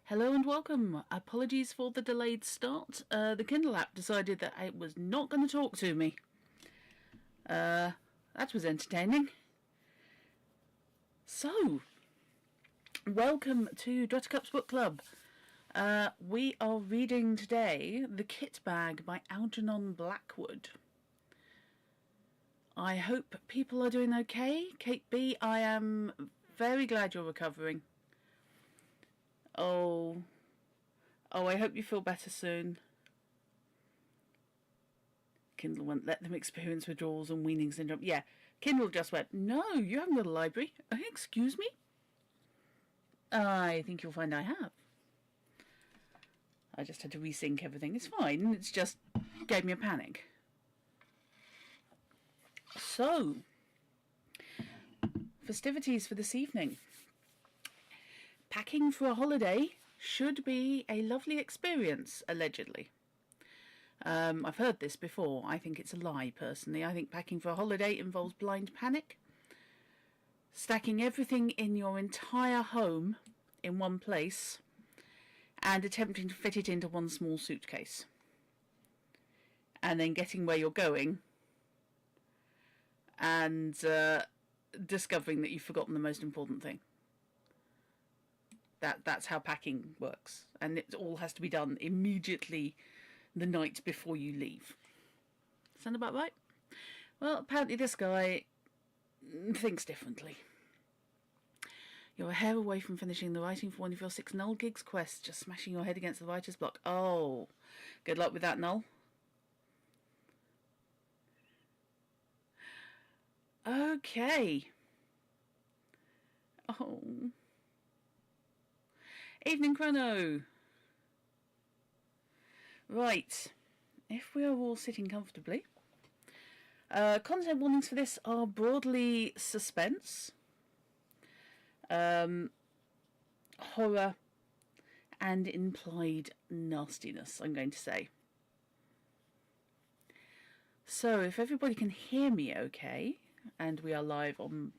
Hello and welcome. Apologies for the delayed start. The Kindle app decided that it was not going to talk to me. That was entertaining. So, welcome to Druttercup's Book Club. We are reading today The Kit Bag by Algernon Blackwood. I hope people are doing okay. Kate B, I am very glad you're recovering. Oh, I hope you feel better soon. Kindle won't let them experience withdrawals and weaning syndrome. Yeah, Kindle just went, no, you haven't got a library. Excuse me? I think you'll find I have. I just had to resync everything. It's fine. It's just gave me a panic. So, festivities for this evening. Packing for a holiday should be a lovely experience, allegedly. I've heard this before. I think it's a lie, personally. I think packing for a holiday involves blind panic, stacking everything in your entire home in one place, and attempting to fit it into one small suitcase. And then getting where you're going, and discovering that you've forgotten the most important thing. That's how packing works, and it all has to be done immediately the night before you leave. Sound about right? Well, apparently this guy thinks differently. You're a hair away from finishing the writing for one of your 6 null gigs quests, just smashing your head against the writer's block. Oh, good luck with that, null. Okay. Oh. Evening chrono. Right. If we are all sitting comfortably. Content warnings for this are broadly suspense, horror, and implied nastiness, I'm going to say. So if everybody can hear me okay, and we are live on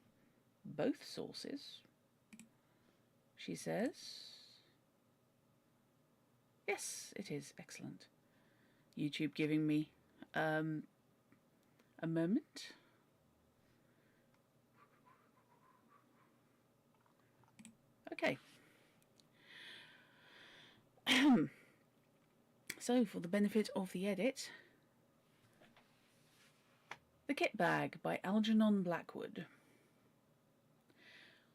both sources, she says. Yes, it is. Excellent. YouTube giving me a moment. Okay. So, for the benefit of the edit, The Kit Bag by Algernon Blackwood.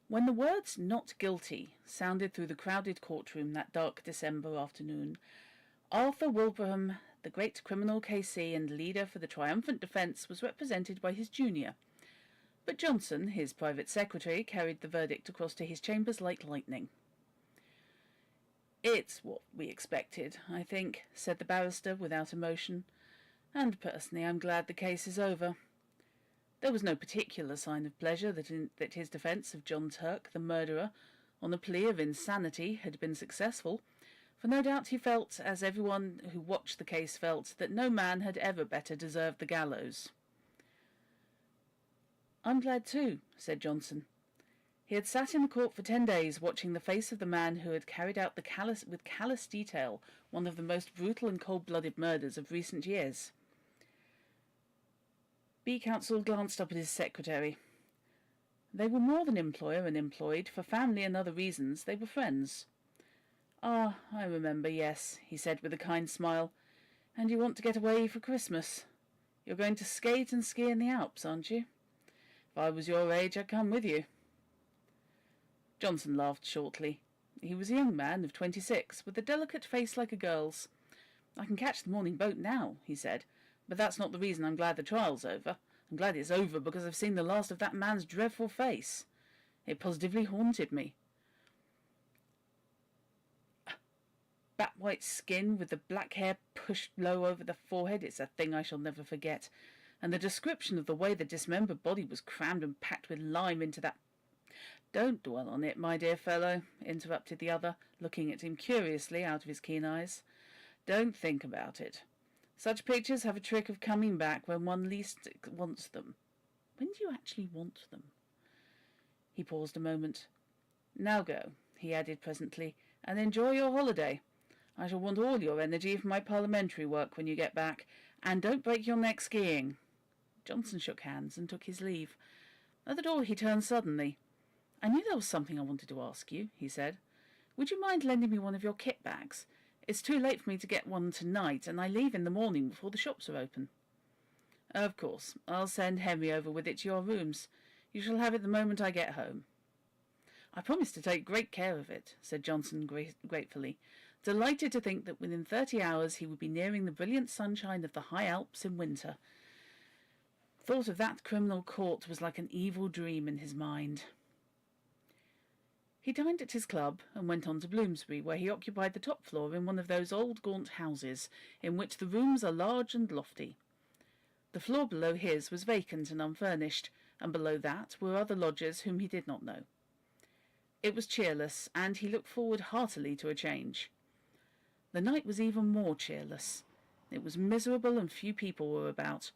When the words "not guilty" sounded through the crowded courtroom that dark December afternoon, Arthur Wilbraham, the great criminal K.C. and leader for the triumphant defence, was represented by his junior. But Johnson, his private secretary, carried the verdict across to his chambers like lightning. "It's what we expected, I think," said the barrister without emotion, "and personally I'm glad the case is over." There was no particular sign of pleasure that his defence of John Turk, the murderer, on a plea of insanity, had been successful, for no doubt he felt, as everyone who watched the case felt, that no man had ever better deserved the gallows. "I'm glad too," said Johnson. He had sat in the court for 10 days watching the face of the man who had carried out with callous detail one of the most brutal and cold-blooded murders of recent years. B-counsel glanced up at his secretary. They were more than employer and employed. For family and other reasons, they were friends. "Ah, I remember, yes," he said with a kind smile. "And you want to get away for Christmas. You're going to skate and ski in the Alps, aren't you? If I was your age, I'd come with you." Johnson laughed shortly. He was a young man of 26, with a delicate face like a girl's. "I can catch the morning boat now," he said, "but that's not the reason I'm glad the trial's over. I'm glad it's over because I've seen the last of that man's dreadful face. It positively haunted me. Bat-white skin with the black hair pushed low over the forehead, it's a thing I shall never forget. And the description of the way the dismembered body was crammed and packed with lime into that—" "Don't dwell on it, my dear fellow," interrupted the other, looking at him curiously out of his keen eyes. "Don't think about it. Such pictures have a trick of coming back when one least wants them. When do you actually want them?" He paused a moment. "Now go," he added presently, and enjoy your holiday. I shall want all your energy for my parliamentary work when you get back, and don't break your neck skiing." Johnson shook hands and took his leave. At the door he turned suddenly. "I knew there was something I wanted to ask you," he said. "Would you mind lending me one of your kit bags? It's too late for me to get one tonight, and I leave in the morning before the shops are open." "Of course. I'll send Henry over with it to your rooms. You shall have it the moment I get home." "I promise to take great care of it," said Johnson gratefully, delighted to think that within 30 hours he would be nearing the brilliant sunshine of the high Alps in winter. Thought of that criminal court was like an evil dream in his mind. He dined at his club and went on to Bloomsbury, where he occupied the top floor in one of those old gaunt houses in which the rooms are large and lofty. The floor below his was vacant and unfurnished, and below that were other lodgers whom he did not know. It was cheerless, and he looked forward heartily to a change. The night was even more cheerless. It was miserable and few people were about.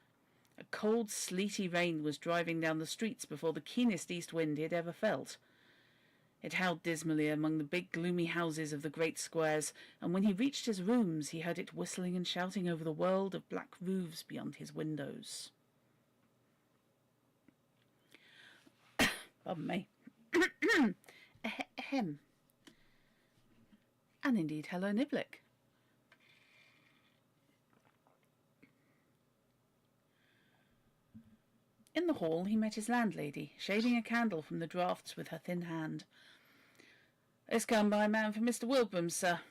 A cold, sleety rain was driving down the streets before the keenest east wind he had ever felt. It howled dismally among the big gloomy houses of the great squares, and when he reached his rooms he heard it whistling and shouting over the world of black roofs beyond his windows. Pardon me. Ahem. And indeed, hello, Niblick. In the hall he met his landlady, shading a candle from the draughts with her thin hand. "It's come by a man for Mr. Wilbraham, sir."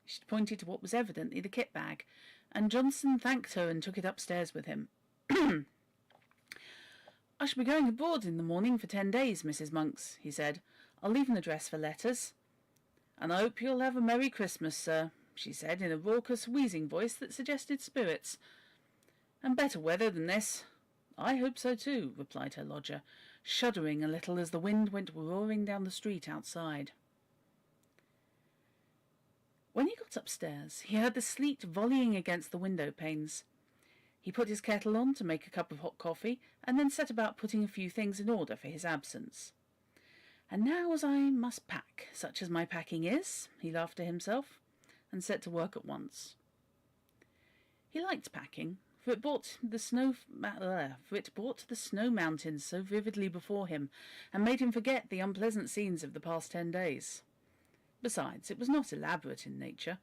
She pointed to what was evidently the kit bag, and Johnson thanked her and took it upstairs with him. "I shall be going abroad in the morning for 10 days, Mrs. Monks," he said. "I'll leave an address for letters." "And I hope you'll have a Merry Christmas, sir," she said, in a raucous, wheezing voice that suggested spirits. "And better weather than this." "I hope so too," replied her lodger, shuddering a little as the wind went roaring down the street outside. When he got upstairs, he heard the sleet volleying against the window panes. He put his kettle on to make a cup of hot coffee, and then set about putting a few things in order for his absence. "And now as I must pack, such as my packing is," he laughed to himself, and set to work at once. He liked packing, for it brought the snow mountains so vividly before him, and made him forget the unpleasant scenes of the past 10 days. Besides, it was not elaborate in nature.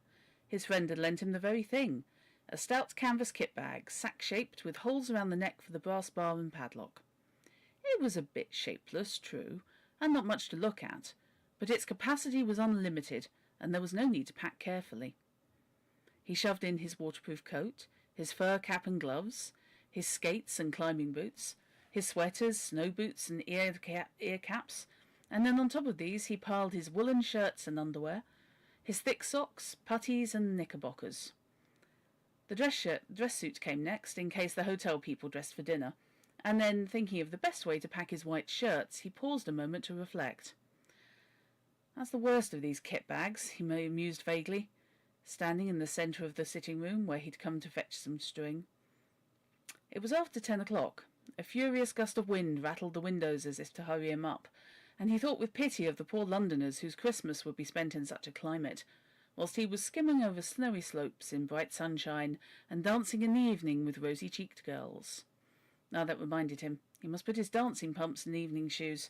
His friend had lent him the very thing, a stout canvas kit bag, sack-shaped, with holes around the neck for the brass bar and padlock. It was a bit shapeless, true, and not much to look at, but its capacity was unlimited, and there was no need to pack carefully. He shoved in his waterproof coat, his fur cap and gloves, his skates and climbing boots, his sweaters, snow boots and ear caps, and then on top of these he piled his woolen shirts and underwear, his thick socks, puttees and knickerbockers. The dress suit came next, in case the hotel people dressed for dinner, and then, thinking of the best way to pack his white shirts, he paused a moment to reflect. "That's the worst of these kit bags," he mused vaguely, standing in the centre of the sitting-room where he'd come to fetch some string. It was after 10 o'clock. A furious gust of wind rattled the windows as if to hurry him up, and he thought with pity of the poor Londoners whose Christmas would be spent in such a climate, whilst he was skimming over snowy slopes in bright sunshine and dancing in the evening with rosy-cheeked girls. Now that reminded him, he must put his dancing pumps in evening shoes.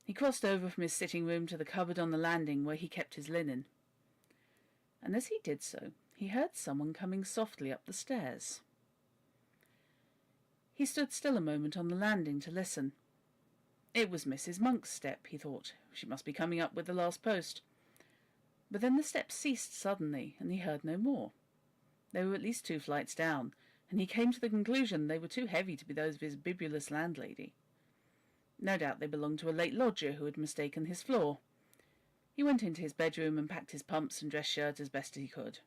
He crossed over from his sitting-room to the cupboard on the landing where he kept his linen. And as he did so, he heard someone coming softly up the stairs. He stood still a moment on the landing to listen. It was Mrs. Monk's step, he thought. She must be coming up with the last post. But then the steps ceased suddenly, and he heard no more. They were at least 2 flights down, and he came to the conclusion they were too heavy to be those of his bibulous landlady. No doubt they belonged to a late lodger who had mistaken his floor. He went into his bedroom and packed his pumps and dress shirt as best he could.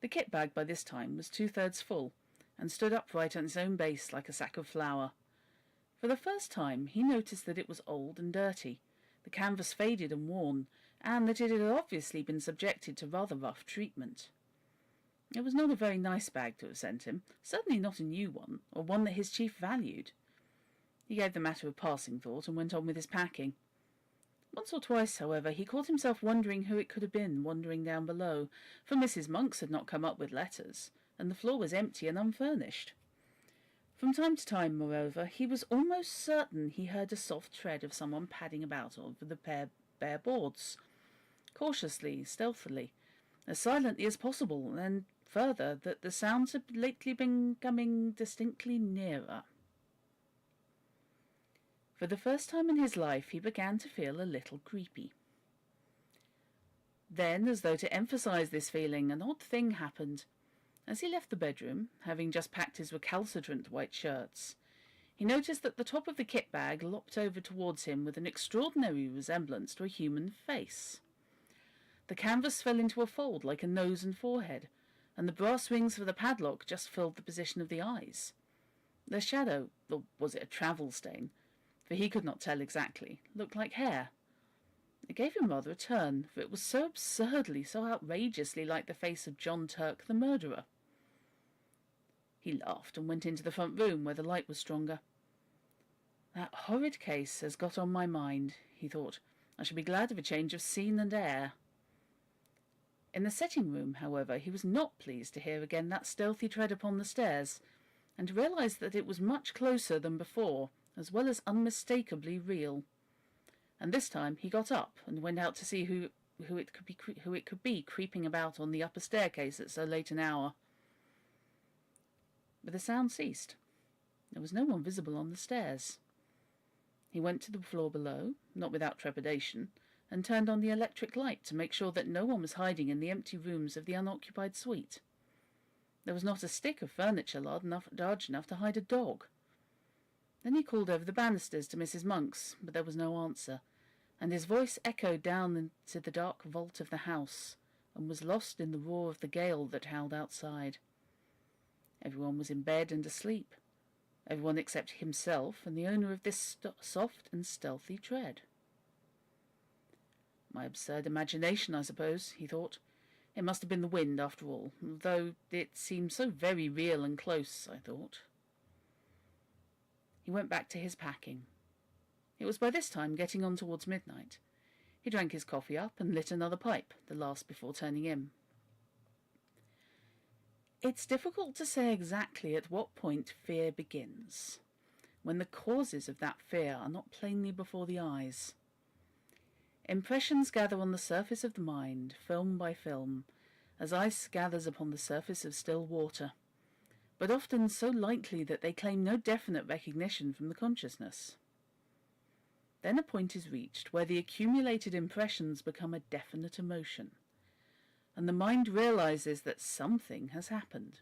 The kit bag by this time was 2/3 full, and stood upright on its own base like a sack of flour. For the first time he noticed that it was old and dirty, the canvas faded and worn, and that it had obviously been subjected to rather rough treatment. It was not a very nice bag to have sent him, certainly not a new one, or one that his chief valued. He gave the matter a passing thought and went on with his packing. Once or twice, however, he caught himself wondering who it could have been wandering down below, for Mrs. Monks had not come up with letters, and the floor was empty and unfurnished. From time to time, moreover, he was almost certain he heard a soft tread of someone padding about over the bare boards, cautiously, stealthily, as silently as possible, and further, that the sounds had lately been coming distinctly nearer. For the first time in his life, he began to feel a little creepy. Then, as though to emphasize this feeling, an odd thing happened. As he left the bedroom, having just packed his recalcitrant white shirts, he noticed that the top of the kit bag lopped over towards him with an extraordinary resemblance to a human face. The canvas fell into a fold like a nose and forehead, and the brass rings for the padlock just filled the position of the eyes. Their shadow, or was it a travel stain, for he could not tell exactly, looked like hair. It gave him rather a turn, for it was so absurdly, so outrageously like the face of John Turk, the murderer. He laughed and went into the front room, where the light was stronger. That horrid case has got on my mind, he thought. I shall be glad of a change of scene and air. In the sitting-room, however, he was not pleased to hear again that stealthy tread upon the stairs, and to realise that it was much closer than before, as well as unmistakably real. And this time he got up and went out to see who it could be creeping about on the upper staircase at so late an hour. But the sound ceased. There was no one visible on the stairs. He went to the floor below, not without trepidation, and turned on the electric light to make sure that no one was hiding in the empty rooms of the unoccupied suite. There was not a stick of furniture large enough to hide a dog. Then he called over the banisters to Mrs. Monks, but there was no answer, and his voice echoed down into the dark vault of the house, and was lost in the roar of the gale that howled outside. Everyone was in bed and asleep, everyone except himself and the owner of this soft and stealthy tread. My absurd imagination, I suppose, he thought. It must have been the wind, after all, though it seemed so very real and close, I thought. He went back to his packing. It was by this time getting on towards midnight. He drank his coffee up and lit another pipe, the last before turning in. It's difficult to say exactly at what point fear begins, when the causes of that fear are not plainly before the eyes. Impressions gather on the surface of the mind, film by film, as ice gathers upon the surface of still water, but often so lightly that they claim no definite recognition from the consciousness. Then a point is reached where the accumulated impressions become a definite emotion, and the mind realizes that something has happened.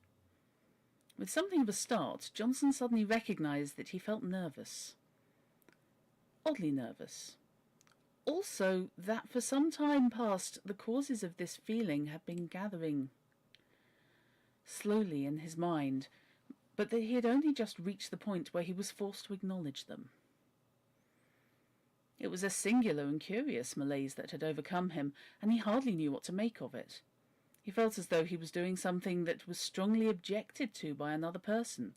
With something of a start, Johnson suddenly recognized that he felt nervous. Oddly nervous. Also, that for some time past the causes of this feeling had been gathering slowly in his mind, but that he had only just reached the point where he was forced to acknowledge them. It was a singular and curious malaise that had overcome him, and he hardly knew what to make of it. He felt as though he was doing something that was strongly objected to by another person,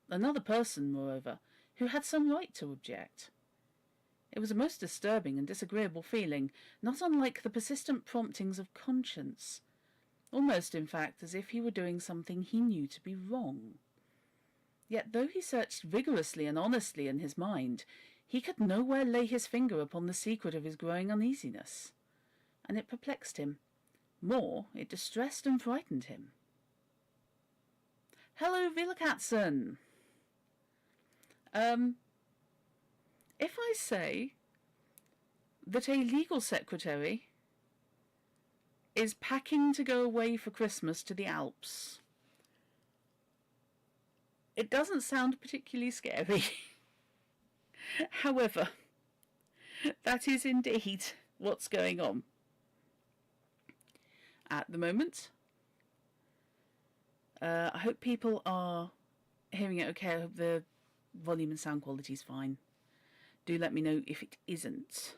moreover, who had some right to object. It was a most disturbing and disagreeable feeling, not unlike the persistent promptings of conscience, almost, in fact, as if he were doing something he knew to be wrong. Yet though he searched vigorously and honestly in his mind, he could nowhere lay his finger upon the secret of his growing uneasiness, and it perplexed him. More, it distressed and frightened him. "Hello, Villakatzen! If I say that a legal secretary is packing to go away for Christmas to the Alps, it doesn't sound particularly scary. However, that is indeed what's going on at the moment. I hope people are hearing it okay. I hope the volume and sound quality is fine. Do let me know if it isn't.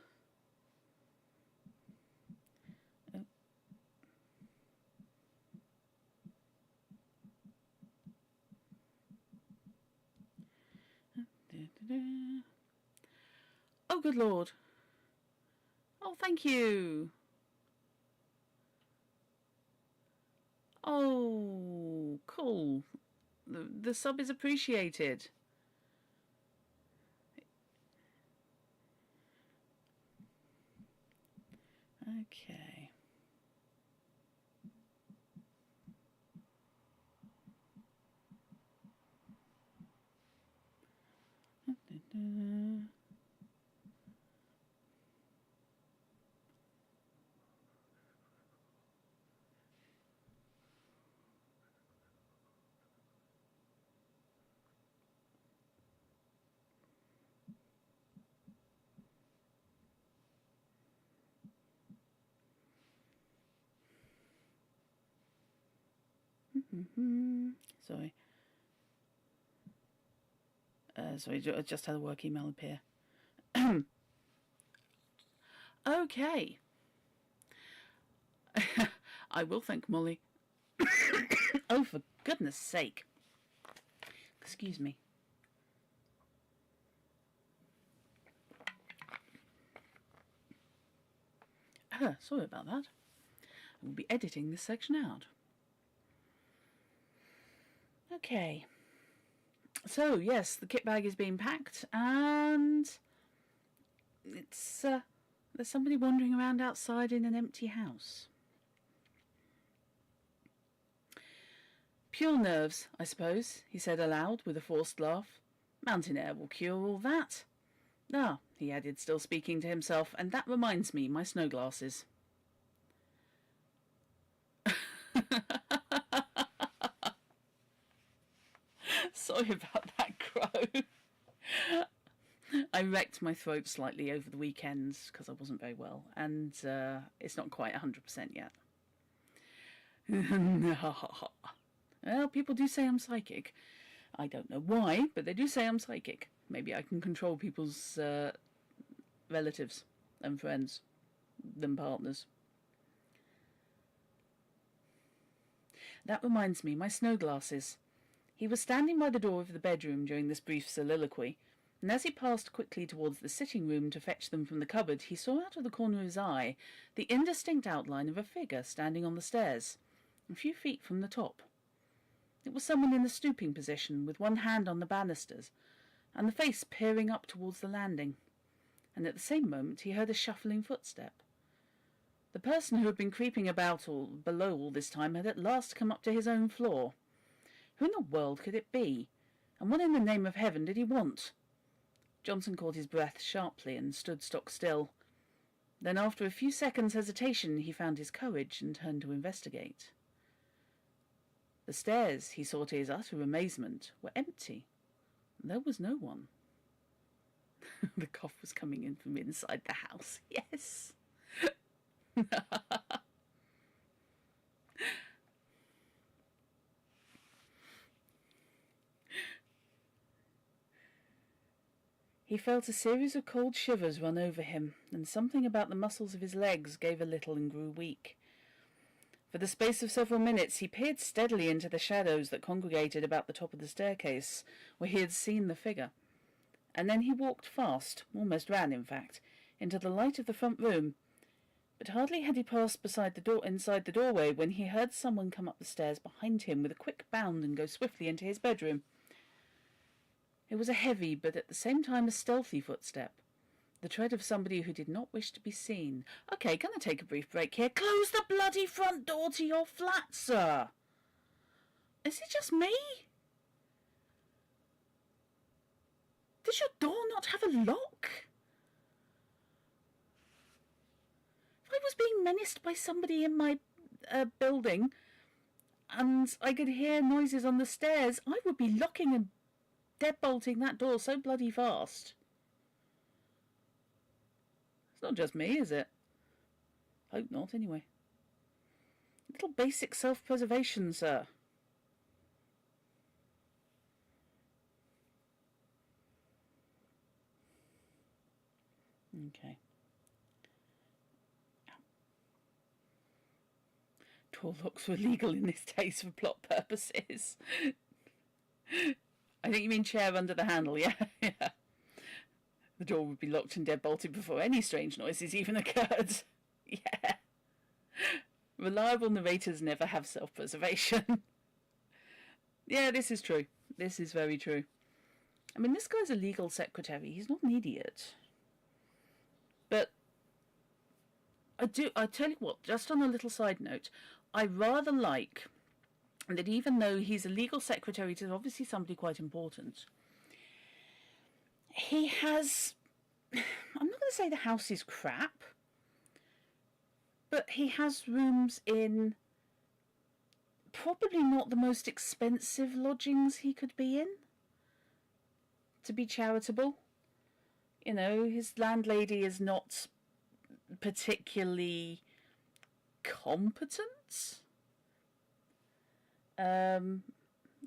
Oh, good Lord. Oh, thank you. Oh, cool. The sub is appreciated. Okay. Sorry. Sorry, I just had a work email appear. Okay. I will thank Molly. Oh, for goodness sake. Excuse me. Sorry about that. I will be editing this section out. Okay. So, yes, the kit bag is being packed, and it's there's somebody wandering around outside in an empty house. Pure nerves, I suppose, he said aloud with a forced laugh. Mountain air will cure all that. Ah, he added, still speaking to himself, and that reminds me, my snow glasses. Sorry about that, Crow. I wrecked my throat slightly over the weekends because I wasn't very well, and it's not quite 100% yet. Well, people do say I'm psychic. I don't know why, but they do say I'm psychic. Maybe I can control people's relatives and friends, them partners. That reminds me, my snow glasses. He was standing by the door of the bedroom during this brief soliloquy, and as he passed quickly towards the sitting room to fetch them from the cupboard, he saw out of the corner of his eye the indistinct outline of a figure standing on the stairs, a few feet from the top. It was someone in a stooping position, with one hand on the banisters, and the face peering up towards the landing. And at the same moment he heard a shuffling footstep. The person who had been creeping about below all this time had at last come up to his own floor. Who in the world could it be? And what in the name of heaven did he want? Johnson caught his breath sharply and stood stock still. Then, after a few seconds' hesitation, he found his courage and turned to investigate. The stairs, he saw to his utter amazement, were empty. There was no one. The cough was coming in from inside the house. Yes. He felt a series of cold shivers run over him, and something about the muscles of his legs gave a little and grew weak. For the space of several minutes he peered steadily into the shadows that congregated about the top of the staircase, where he had seen the figure. And then he walked fast, almost ran, in fact, into the light of the front room. But hardly had he passed inside the doorway when he heard someone come up the stairs behind him with a quick bound and go swiftly into his bedroom. It was a heavy, but at the same time a stealthy footstep, the tread of somebody who did not wish to be seen. Okay, gonna take a brief break here. Close the bloody front door to your flat, sir! Is it just me? Does your door not have a lock? If I was being menaced by somebody in my building, and I could hear noises on the stairs, I would be locking and deadbolting that door so bloody fast. It's not just me, is it? Hope not, anyway. Little basic self-preservation, sir. Okay. Door locks were legal in this case for plot purposes. I think you mean chair under the handle, yeah. Yeah. The door would be locked and deadbolted before any strange noises even occurred. Yeah. Reliable narrators never have self-preservation. Yeah, this is true. This is very true. I mean, this guy's a legal secretary. He's not an idiot. But I tell you what, just on a little side note, I rather like that even though he's a legal secretary to obviously somebody quite important, he has, I'm not going to say the house is crap, but he has rooms in probably not the most expensive lodgings he could be in, to be charitable. You know, his landlady is not particularly competent,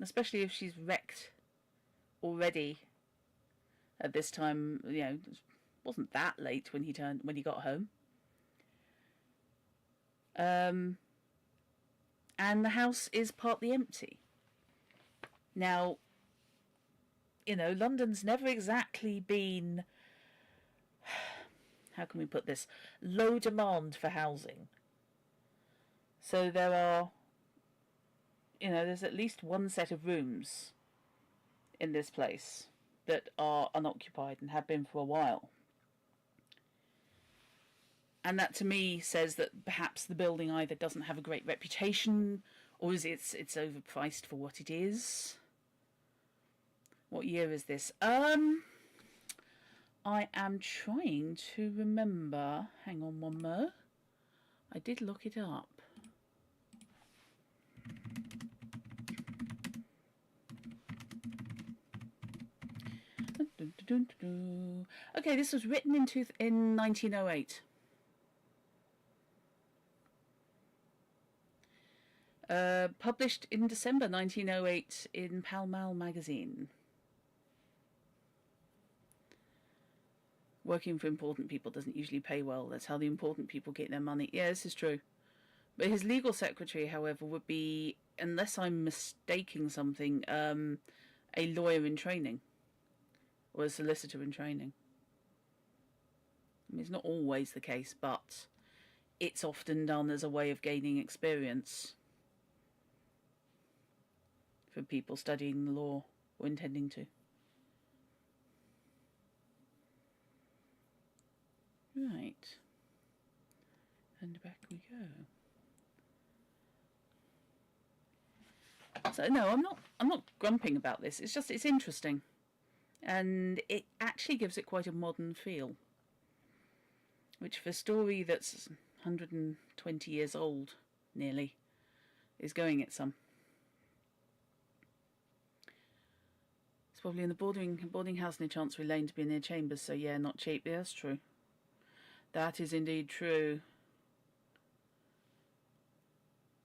especially if she's wrecked already at this time. You know, it wasn't that late when he got home. And the house is partly empty. Now, you know, London's never exactly been, how can we put this, low demand for housing. So there are, you know, there's at least one set of rooms in this place that are unoccupied and have been for a while. And that to me says that perhaps the building either doesn't have a great reputation, or is it's overpriced for what it is. What year is this? I am trying to remember. Hang on one mo. I did look it up. Okay, this was written in 1908. Published in December 1908 in Pall Mall magazine. Working for important people doesn't usually pay well. That's how the important people get their money. Yeah, this is true. But his legal secretary, however, would be, unless I'm mistaking something, a lawyer in training. Or a solicitor in training. I mean, it's not always the case, but it's often done as a way of gaining experience for people studying the law or intending to. Right. And back we go. So no, I'm not grumping about this. It's just, it's interesting. And it actually gives it quite a modern feel. Which for a story that's 120 years old, nearly, is going at some. It's probably in the boarding house near Chancery Lane to be near Chambers, so yeah, not cheap. Yeah, that's true. That is indeed true.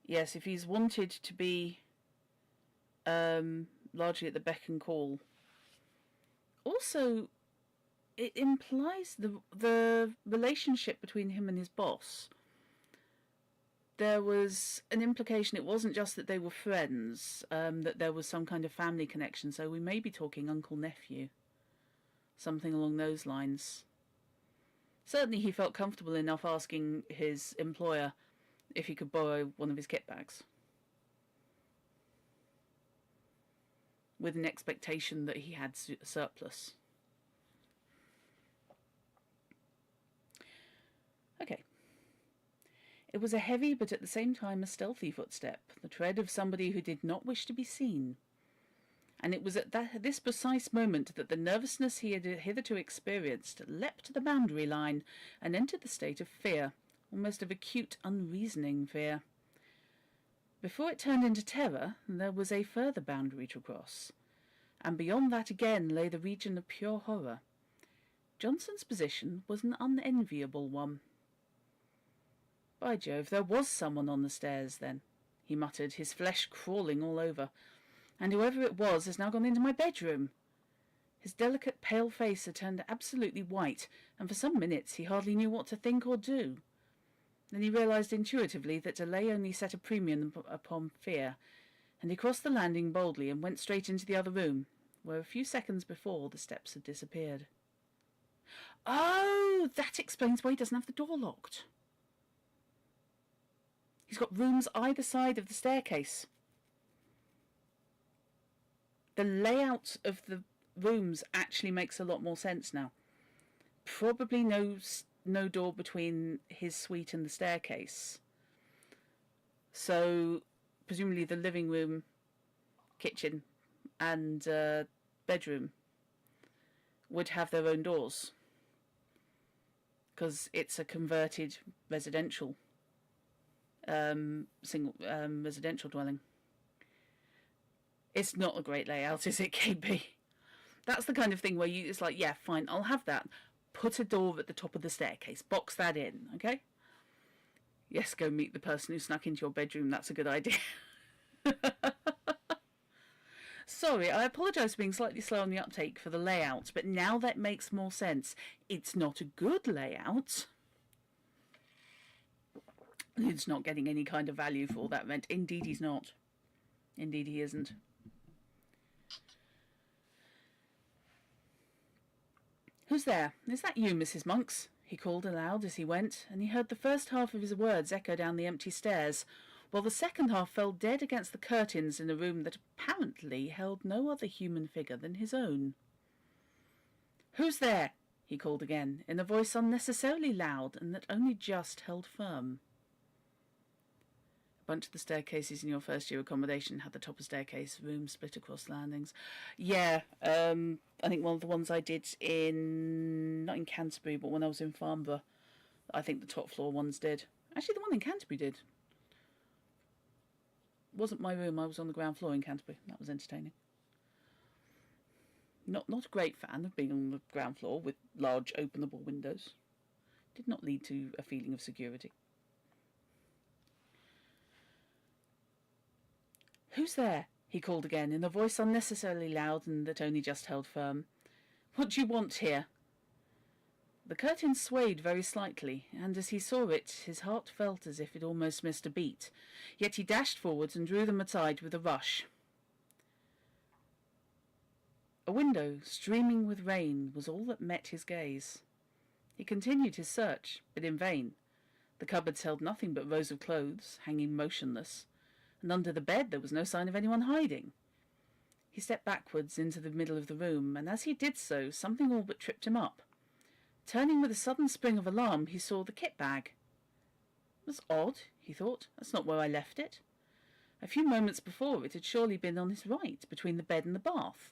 Yes, if he's wanted to be largely at the beck and call. Also, it implies the relationship between him and his boss. There was an implication, it wasn't just that they were friends, that there was some kind of family connection, so we may be talking uncle-nephew. Something along those lines. Certainly he felt comfortable enough asking his employer if he could borrow one of his kit bags, with an expectation that he had a surplus. Okay. It was a heavy but at the same time a stealthy footstep, the tread of somebody who did not wish to be seen. And it was at this precise moment that the nervousness he had hitherto experienced leapt to the boundary line and entered the state of fear, almost of acute, unreasoning fear. Before it turned into terror, there was a further boundary to cross, and beyond that again lay the region of pure horror. Johnson's position was an unenviable one. By Jove, there was someone on the stairs, then, he muttered, his flesh crawling all over. And whoever it was has now gone into my bedroom. His delicate pale face had turned absolutely white, and for some minutes he hardly knew what to think or do. Then he realised intuitively that delay only set a premium upon fear, and he crossed the landing boldly and went straight into the other room, where a few seconds before the steps had disappeared. Oh, that explains why he doesn't have the door locked. He's got rooms either side of the staircase. The layout of the rooms actually makes a lot more sense now. Probably no door between his suite and the staircase. So, presumably the living room, kitchen, and bedroom would have their own doors. Because it's a converted residential residential dwelling. It's not a great layout, is it, KB? That's the kind of thing where it's like, yeah, fine, I'll have that. Put a door at the top of the staircase. Box that in, okay? Yes, go meet the person who snuck into your bedroom. That's a good idea. Sorry, I apologise for being slightly slow on the uptake for the layout, but now that makes more sense. It's not a good layout. It's not getting any kind of value for all that rent. Indeed he's not. Indeed he isn't. Who's there? Is that you, Mrs. Monks? He called aloud as he went, and he heard the first half of his words echo down the empty stairs, while the second half fell dead against the curtains in a room that apparently held no other human figure than his own. Who's there? He called again, in a voice unnecessarily loud and that only just held firm. A bunch of the staircases in your first year accommodation had the top of staircase, rooms split across landings. Yeah, I think one of the ones I did not in Canterbury, but when I was in Farnborough, I think the top floor ones did. Actually, the one in Canterbury did. It wasn't my room, I was on the ground floor in Canterbury. That was entertaining. Not a great fan of being on the ground floor with large openable windows. Did not lead to a feeling of security. Who's there? He called again, in a voice unnecessarily loud and that only just held firm. What do you want here? The curtain swayed very slightly, and as he saw it, his heart felt as if it almost missed a beat. Yet he dashed forwards and drew them aside with a rush. A window, streaming with rain, was all that met his gaze. He continued his search, but in vain. The cupboards held nothing but rows of clothes, hanging motionless, and under the bed there was no sign of anyone hiding. He stepped backwards into the middle of the room, and as he did so, something all but tripped him up. Turning with a sudden spring of alarm, he saw the kit bag. That's odd, he thought. That's not where I left it. A few moments before it had surely been on his right, between the bed and the bath.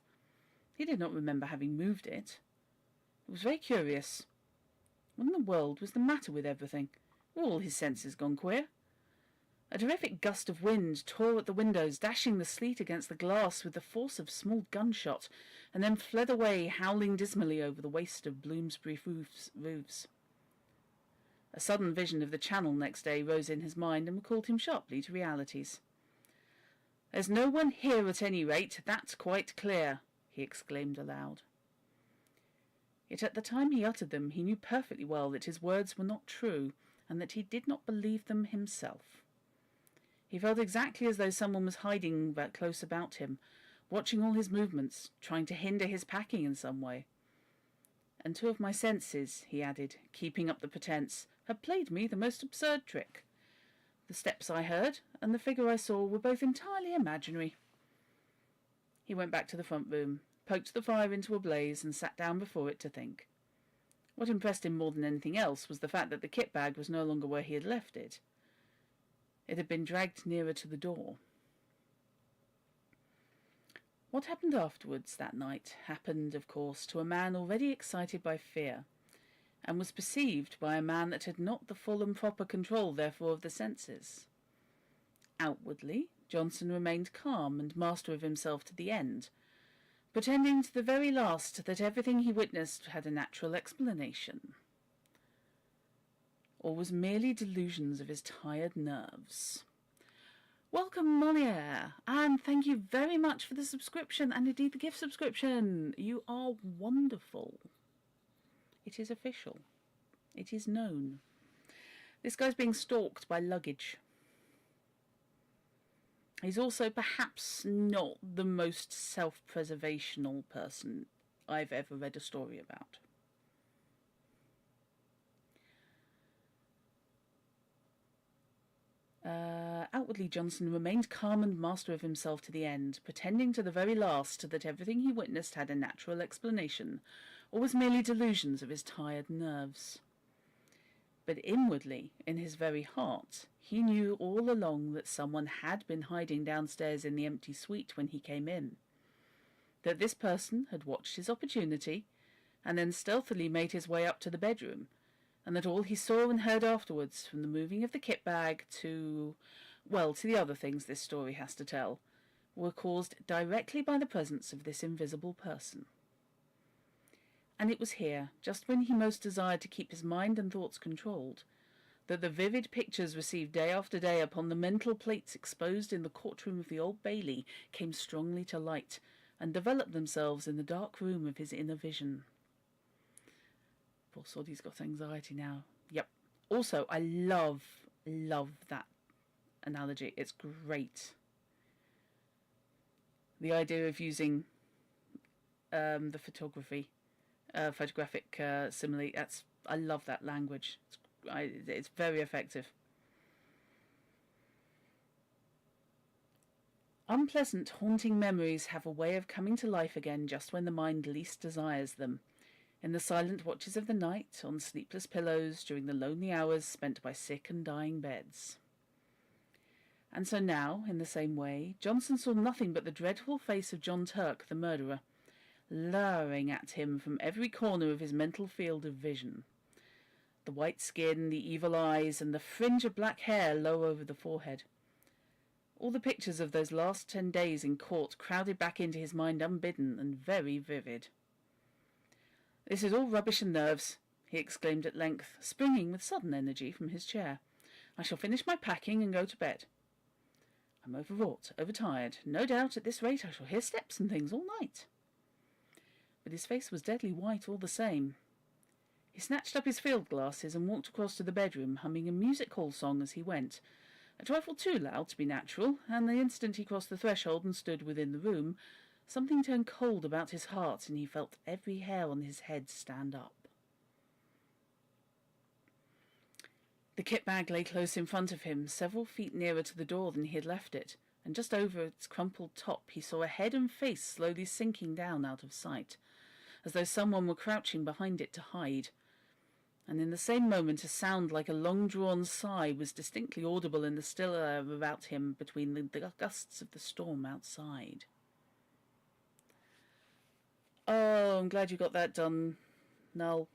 He did not remember having moved it. It was very curious. What in the world was the matter with everything? Were all his senses gone queer? A terrific gust of wind tore at the windows, dashing the sleet against the glass with the force of small gunshot, and then fled away, howling dismally over the waste of Bloomsbury roofs. A sudden vision of the Channel next day rose in his mind and recalled him sharply to realities. There's no one here at any rate, that's quite clear, he exclaimed aloud. Yet at the time he uttered them, he knew perfectly well that his words were not true, and that he did not believe them himself. He felt exactly as though someone was hiding close about him, watching all his movements, trying to hinder his packing in some way. And two of my senses, he added, keeping up the pretence, had played me the most absurd trick. The steps I heard and the figure I saw were both entirely imaginary. He went back to the front room, poked the fire into a blaze, and sat down before it to think. What impressed him more than anything else was the fact that the kit bag was no longer where he had left it. It had been dragged nearer to the door. What happened afterwards that night happened, of course, to a man already excited by fear, and was perceived by a man that had not the full and proper control, therefore, of the senses. Outwardly, Johnson remained calm and master of himself to the end, pretending to the very last that everything he witnessed had a natural explanation, or was merely delusions of his tired nerves. Welcome, Moliere, and thank you very much for the subscription, and indeed the gift subscription. You are wonderful. It is official. It is known. This guy's being stalked by luggage. He's also perhaps not the most self-preservational person I've ever read a story about. outwardly Johnson remained calm and master of himself to the end, pretending to the very last that everything he witnessed had a natural explanation, or was merely delusions of his tired nerves. But inwardly, in his very heart, he knew all along that someone had been hiding downstairs in the empty suite when he came in, that this person had watched his opportunity, and then stealthily made his way up to the bedroom, and that all he saw and heard afterwards, from the moving of the kit bag to the other things this story has to tell, were caused directly by the presence of this invisible person. And it was here, just when he most desired to keep his mind and thoughts controlled, that the vivid pictures received day after day upon the mental plates exposed in the courtroom of the Old Bailey came strongly to light, and developed themselves in the dark room of his inner vision. Poor Soddy's got anxiety now. Yep. Also, I love that analogy. It's great. The idea of using the photographic simile. I love that language. It's very effective. Unpleasant, haunting memories have a way of coming to life again just when the mind least desires them. In the silent watches of the night, on sleepless pillows, during the lonely hours spent by sick and dying beds. And so now, in the same way, Johnson saw nothing but the dreadful face of John Turk, the murderer, lowering at him from every corner of his mental field of vision. The white skin, the evil eyes, and the fringe of black hair low over the forehead. All the pictures of those last 10 days in court crowded back into his mind unbidden and very vivid. "This is all rubbish and nerves," he exclaimed at length, springing with sudden energy from his chair. "I shall finish my packing and go to bed. I'm overwrought, overtired. No doubt at this rate I shall hear steps and things all night." But his face was deadly white all the same. He snatched up his field glasses and walked across to the bedroom, humming a music-hall song as he went, a trifle too loud to be natural, and the instant he crossed the threshold and stood within the room, something turned cold about his heart, and he felt every hair on his head stand up. The kit bag lay close in front of him, several feet nearer to the door than he had left it, and just over its crumpled top he saw a head and face slowly sinking down out of sight, as though someone were crouching behind it to hide. And in the same moment a sound like a long-drawn sigh was distinctly audible in the still air about him between the gusts of the storm outside. "Oh, I'm glad you got that done, Null."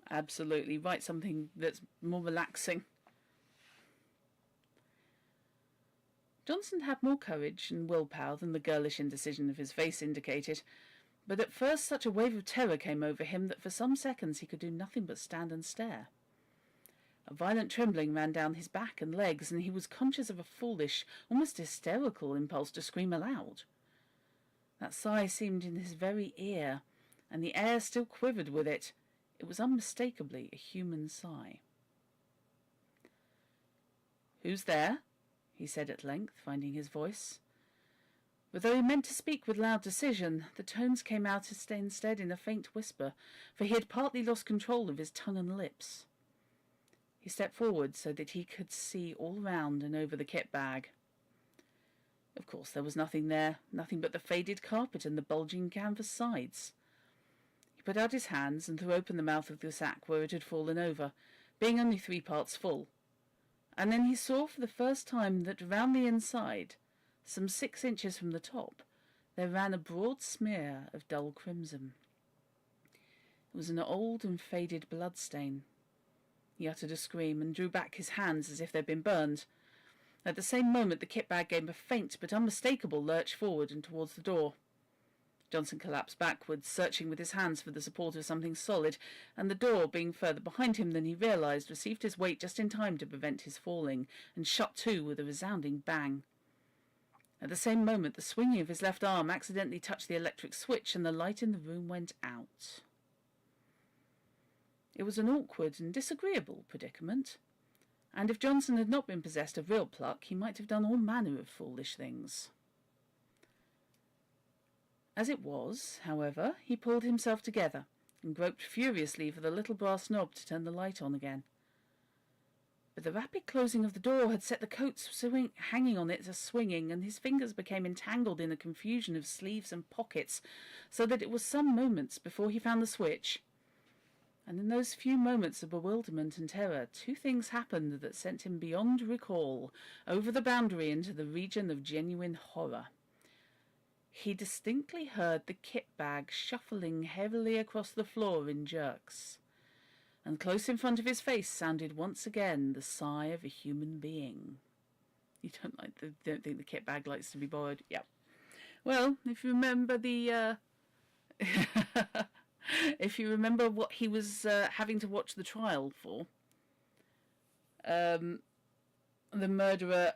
"Absolutely. Write something that's more relaxing." Johnson had more courage and willpower than the girlish indecision of his face indicated, but at first such a wave of terror came over him that for some seconds he could do nothing but stand and stare. A violent trembling ran down his back and legs, and he was conscious of a foolish, almost hysterical impulse to scream aloud. That sigh seemed in his very ear, and the air still quivered with it. It was unmistakably a human sigh. "Who's there?" he said at length, finding his voice. But though he meant to speak with loud decision, the tones came out instead in a faint whisper, for he had partly lost control of his tongue and lips. He stepped forward so that he could see all round and over the kit bag. Of course there was nothing there, nothing but the faded carpet and the bulging canvas sides. He put out his hands and threw open the mouth of the sack where it had fallen over, being only 3 parts full. And then he saw for the first time that round the inside, some 6 inches from the top, there ran a broad smear of dull crimson. It was an old and faded blood stain. He uttered a scream and drew back his hands as if they'd been burned. At the same moment the kit bag gave a faint but unmistakable lurch forward and towards the door. Johnson collapsed backwards, searching with his hands for the support of something solid, and the door, being further behind him than he realized, received his weight just in time to prevent his falling, and shut to with a resounding bang. At the same moment the swinging of his left arm accidentally touched the electric switch, and the light in the room went out. It was an awkward and disagreeable predicament, and if Johnson had not been possessed of real pluck, he might have done all manner of foolish things. As it was, however, he pulled himself together and groped furiously for the little brass knob to turn the light on again. But the rapid closing of the door had set the coat hanging on it swinging, and his fingers became entangled in a confusion of sleeves and pockets, so that it was some moments before he found the switch. And in those few moments of bewilderment and terror, two things happened that sent him beyond recall, over the boundary into the region of genuine horror. He distinctly heard the kit bag shuffling heavily across the floor in jerks. And close in front of his face sounded once again the sigh of a human being. You don't think the kit bag likes to be borrowed? Yep. Well, if you remember if you remember what he was having to watch the trial for, the murderer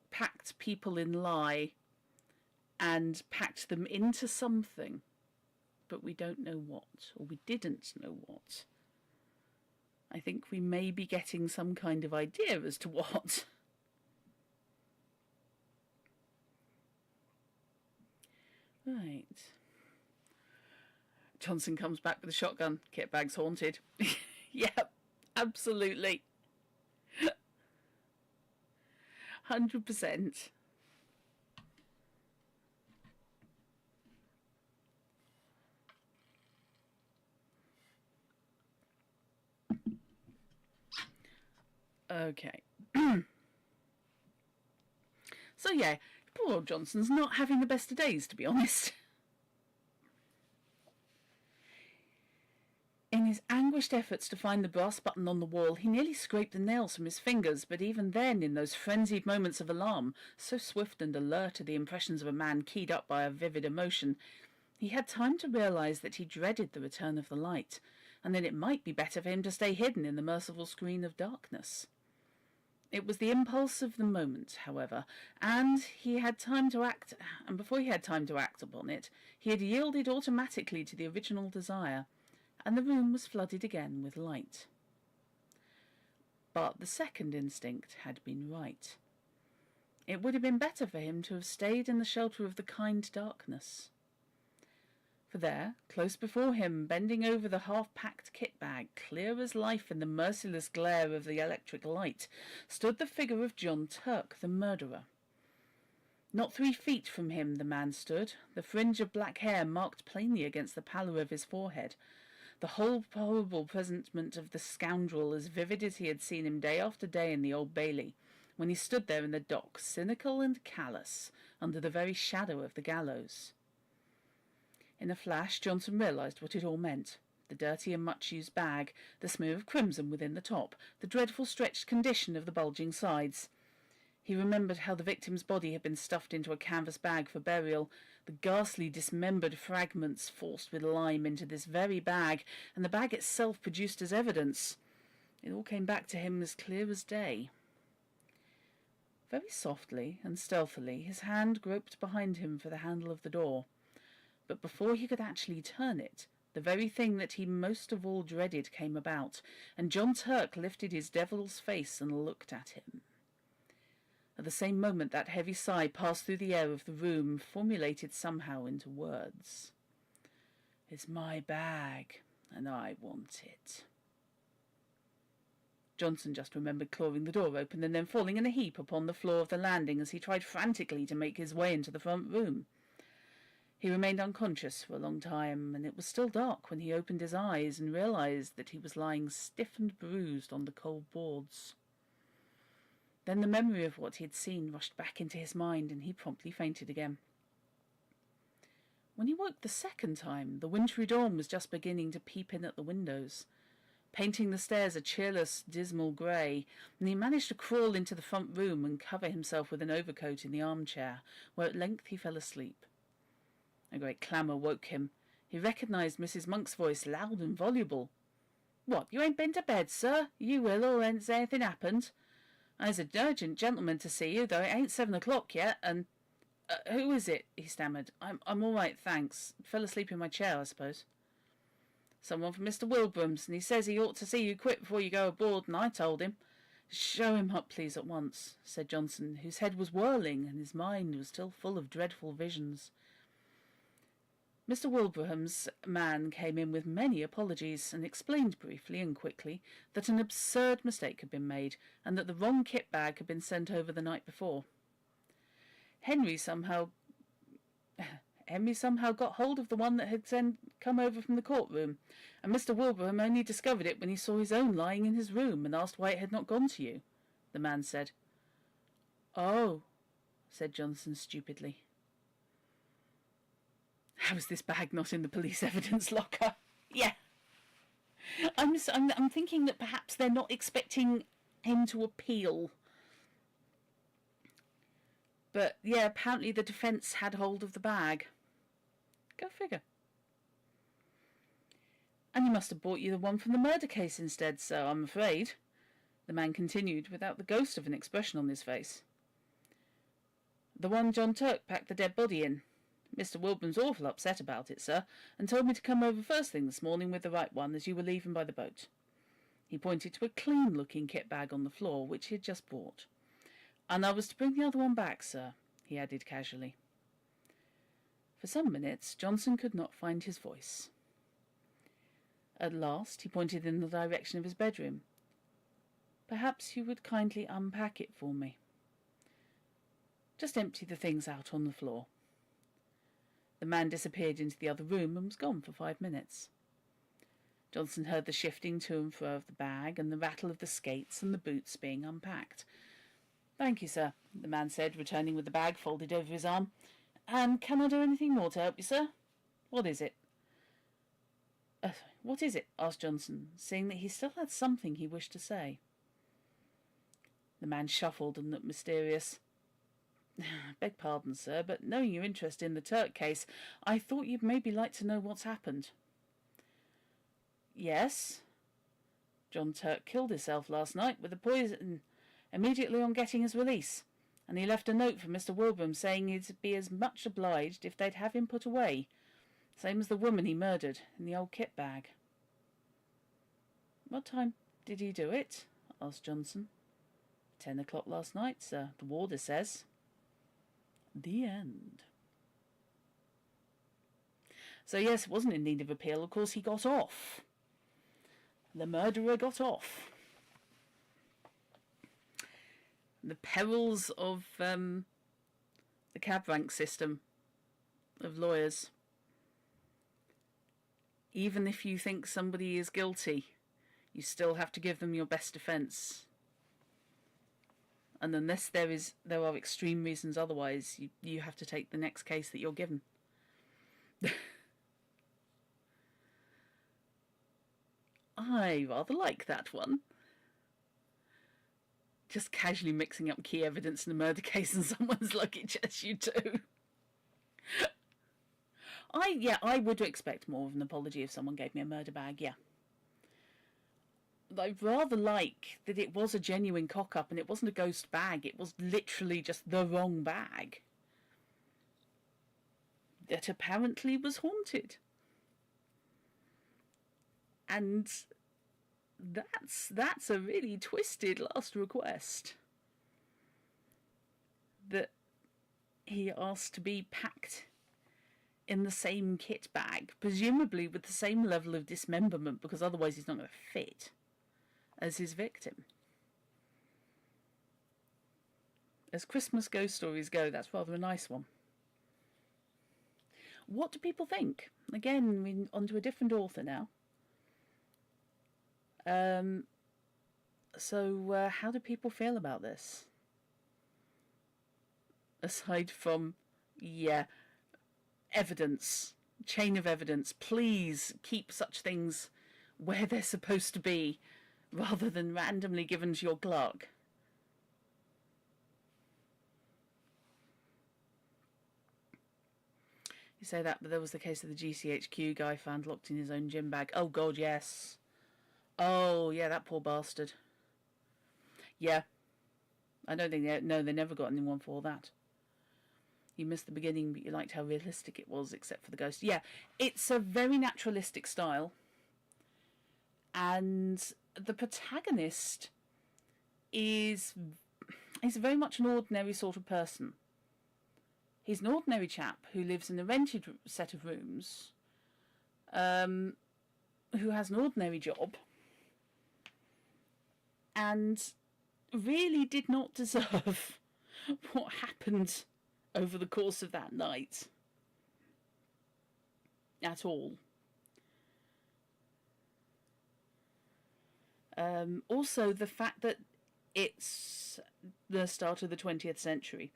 packed people in lie and packed them into something, but we don't know what, or we didn't know what. I think we may be getting some kind of idea as to what. Right. Johnson comes back with a shotgun. Kit bag's haunted. Yep, absolutely. 100%. Okay. So yeah, poor old Johnson's not having the best of days, to be honest. In his anguished efforts to find the brass button on the wall, he nearly scraped the nails from his fingers, but even then, in those frenzied moments of alarm, so swift and alert are the impressions of a man keyed up by a vivid emotion, he had time to realise that he dreaded the return of the light, and that it might be better for him to stay hidden in the merciful screen of darkness. It was the impulse of the moment, however, and before he had time to act upon it, he had yielded automatically to the original desire, and the room was flooded again with light. But the second instinct had been right. It would have been better for him to have stayed in the shelter of the kind darkness. For there, close before him, bending over the half-packed kit bag, clear as life in the merciless glare of the electric light, stood the figure of John Turk, the murderer. Not 3 feet from him the man stood, the fringe of black hair marked plainly against the pallor of his forehead, the whole horrible presentment of the scoundrel as vivid as he had seen him day after day in the Old Bailey, when he stood there in the dock, cynical and callous, under the very shadow of the gallows. In a flash, Johnson realised what it all meant. The dirty and much-used bag, the smear of crimson within the top, the dreadful stretched condition of the bulging sides. He remembered how the victim's body had been stuffed into a canvas bag for burial, the ghastly dismembered fragments forced with lime into this very bag, and the bag itself produced as evidence. It all came back to him as clear as day. Very softly and stealthily his hand groped behind him for the handle of the door. But before he could actually turn it, the very thing that he most of all dreaded came about, and John Turk lifted his devil's face and looked at him. At the same moment that heavy sigh passed through the air of the room, formulated somehow into words. "It's my bag, and I want it." Johnson just remembered clawing the door open and then falling in a heap upon the floor of the landing as he tried frantically to make his way into the front room. He remained unconscious for a long time, and it was still dark when he opened his eyes and realised that he was lying stiff and bruised on the cold boards. Then the memory of what he had seen rushed back into his mind, and he promptly fainted again. When he woke the second time, the wintry dawn was just beginning to peep in at the windows, painting the stairs a cheerless, dismal grey, and he managed to crawl into the front room and cover himself with an overcoat in the armchair, where at length he fell asleep. A great clamour woke him. He recognised Mrs. Monk's voice, loud and voluble. "What, you ain't been to bed, sir? You ill, or has anything happened? There's an urgent gentleman to see you, though it ain't 7 o'clock yet, and—" "Who is it?" he stammered. I'm all right, thanks. Fell asleep in my chair, I suppose." "Someone from Mr. Wilbraham's, and he says he ought to see you quick before you go aboard, and I told him." "Show him up, please, at once," said Johnson, whose head was whirling and his mind was still full of dreadful visions. Mr. Wilbraham's man came in with many apologies and explained briefly and quickly that an absurd mistake had been made and that the wrong kit bag had been sent over the night before. Henry somehow got hold of the one that had come over from the courtroom, and Mr. Wilbraham only discovered it when he saw his own lying in his room and asked why it had not gone to you, the man said. Oh, said Johnson stupidly. How is this bag not in the police evidence locker? Yeah. I'm thinking that perhaps they're not expecting him to appeal. But, yeah, apparently the defence had hold of the bag. Go figure. And he must have brought you the one from the murder case instead, sir, I'm afraid, the man continued, without the ghost of an expression on his face. The one John Turk packed the dead body in. Mr. Wilbraham's awful upset about it, sir, and told me to come over first thing this morning with the right one as you were leaving by the boat. He pointed to a clean-looking kit bag on the floor, which he had just brought. And I was to bring the other one back, sir, he added casually. For some minutes Johnson could not find his voice. At last he pointed in the direction of his bedroom. Perhaps you would kindly unpack it for me. Just empty the things out on the floor. The man disappeared into the other room and was gone for 5 minutes. Johnson heard the shifting to and fro of the bag and the rattle of the skates and the boots being unpacked. Thank you, sir, the man said, returning with the bag folded over his arm. And can I do anything more to help you, sir? What is it? What is it? Asked Johnson, seeing that he still had something he wished to say. The man shuffled and looked mysterious. Beg pardon, sir, but knowing your interest in the Turk case, I thought you'd maybe like to know what's happened. Yes. John Turk killed himself last night with the poison immediately on getting his release, and he left a note for Mr. Wilbraham saying he'd be as much obliged if they'd have him put away, same as the woman he murdered, in the old kit bag. What time did he do it? Asked Johnson. 10 o'clock last night, sir, the warder says. The end. So yes, it wasn't in need of appeal. Of course, he got off. The murderer got off. The perils of the cab rank system of lawyers. Even if you think somebody is guilty, you still have to give them your best defence. And unless there are extreme reasons otherwise, you have to take the next case that you're given. I rather like that one. Just casually mixing up key evidence in a murder case in someone's luggage, as you do. I would expect more of an apology if someone gave me a murder bag, yeah. I rather like that it was a genuine cock-up and it wasn't a ghost bag. It was literally just the wrong bag that apparently was haunted. And that's a really twisted last request. That he asked to be packed in the same kit bag, presumably with the same level of dismemberment, because otherwise he's not going to fit, as his victim. As Christmas ghost stories go, that's rather a nice one. What do people think? Again, we're onto a different author now. So how do people feel about this? Aside from, evidence, chain of evidence, please keep such things where they're supposed to be, rather than randomly given to your clerk. You say that, but there was the case of the GCHQ guy found locked in his own gym bag. Oh, God, yes. Oh, yeah, that poor bastard. Yeah. I don't think they never got anyone for that. You missed the beginning, but you liked how realistic it was, except for the ghost. Yeah, it's a very naturalistic style. And the protagonist is very much an ordinary sort of person. He's an ordinary chap who lives in a rented set of rooms, who has an ordinary job, and really did not deserve what happened over the course of that night at all. Also, the fact that it's the start of the 20th century,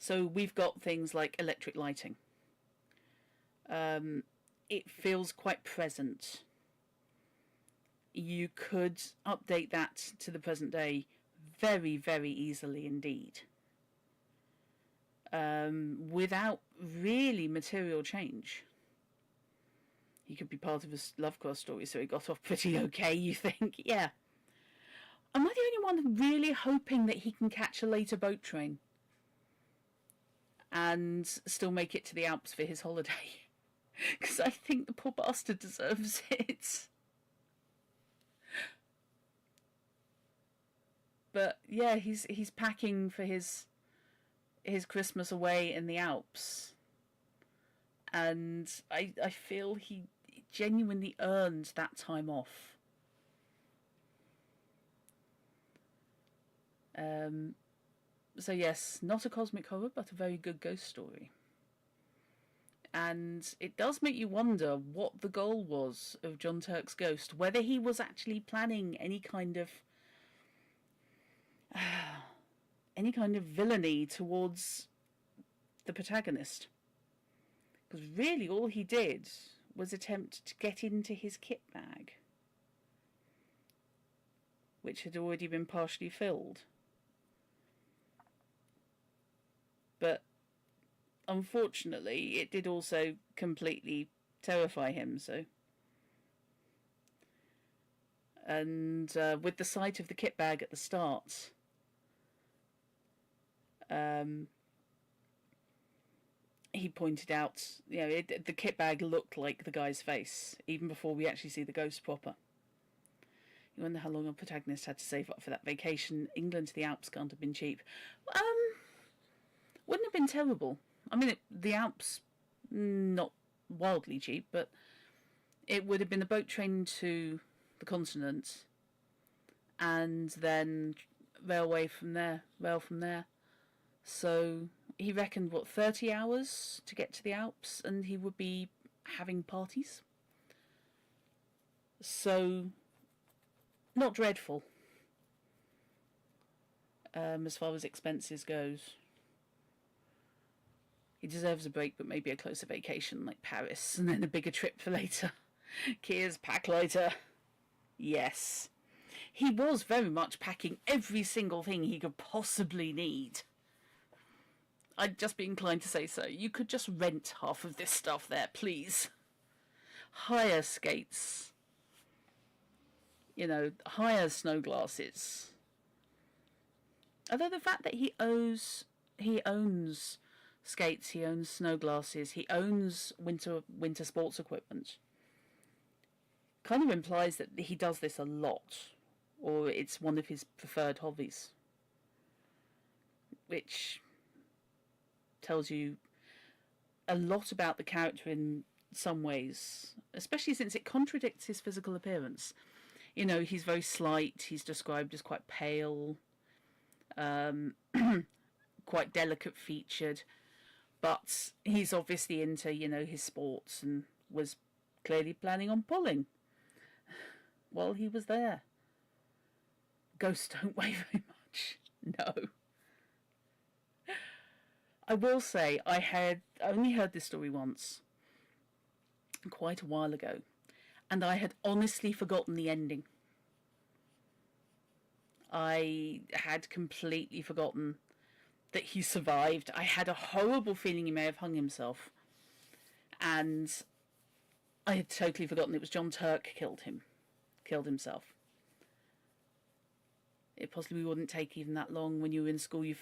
so we've got things like electric lighting. It feels quite present. You could update that to the present day very, very easily indeed, without really material change. He could be part of a Lovecraft story, so he got off pretty okay, you think? Yeah. Am I the only one really hoping that he can catch a later boat train and still make it to the Alps for his holiday? Because I think the poor bastard deserves it. But yeah, he's packing for his Christmas away in the Alps, and I feel he genuinely earned that time off. So yes, not a cosmic horror, but a very good ghost story. And it does make you wonder what the goal was of John Turk's ghost, whether he was actually planning any kind of villainy towards the protagonist. Because really all he did was attempt to get into his kit bag, which had already been partially filled. But unfortunately, it did also completely terrify him, so. And with the sight of the kit bag at the start, he pointed out, the kit bag looked like the guy's face, even before we actually see the ghost proper. You wonder how long a protagonist had to save up for that vacation. England to the Alps can't have been cheap. Wouldn't have been terrible. I mean, the Alps, not wildly cheap, but it would have been a boat train to the continent, and then rail from there. So he reckoned, 30 hours to get to the Alps, and he would be having parties. So, not dreadful, as far as expenses goes. He deserves a break, but maybe a closer vacation like Paris, and then a bigger trip for later. Keir's pack lighter. Yes. He was very much packing every single thing he could possibly need. I'd just be inclined to say so. You could just rent half of this stuff there, please. Hire skates. Hire snow glasses. Although the fact that he owns skates, he owns snow glasses, he owns winter sports equipment, kind of implies that he does this a lot, or it's one of his preferred hobbies, which tells you a lot about the character in some ways, especially since it contradicts his physical appearance. He's very slight, he's described as quite pale, quite delicate featured, but he's obviously into, his sports, and was clearly planning on pulling while he was there. Ghosts don't weigh very much. No. I will say, I only heard this story once, quite a while ago, and I had honestly forgotten the ending. I had completely forgotten that he survived. I had a horrible feeling he may have hung himself, and I had totally forgotten it was John Turk killed himself. It possibly wouldn't take even that long. When you were in school, you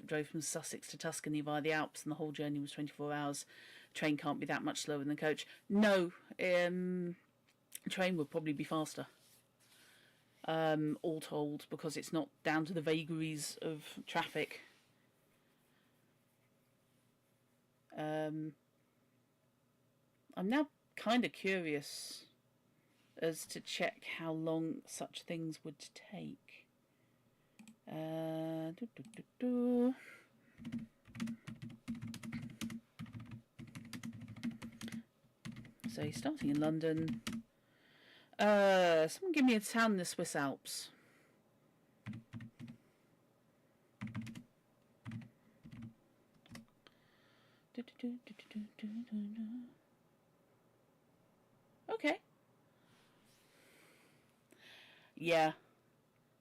drove from Sussex to Tuscany via the Alps, and the whole journey was 24 hours. Train can't be that much slower than the coach. No, train would probably be faster. All told, because it's not down to the vagaries of traffic. I'm now kind of curious as to check how long such things would take. So he's starting in London. Someone give me a town in the Swiss Alps. Okay. Yeah.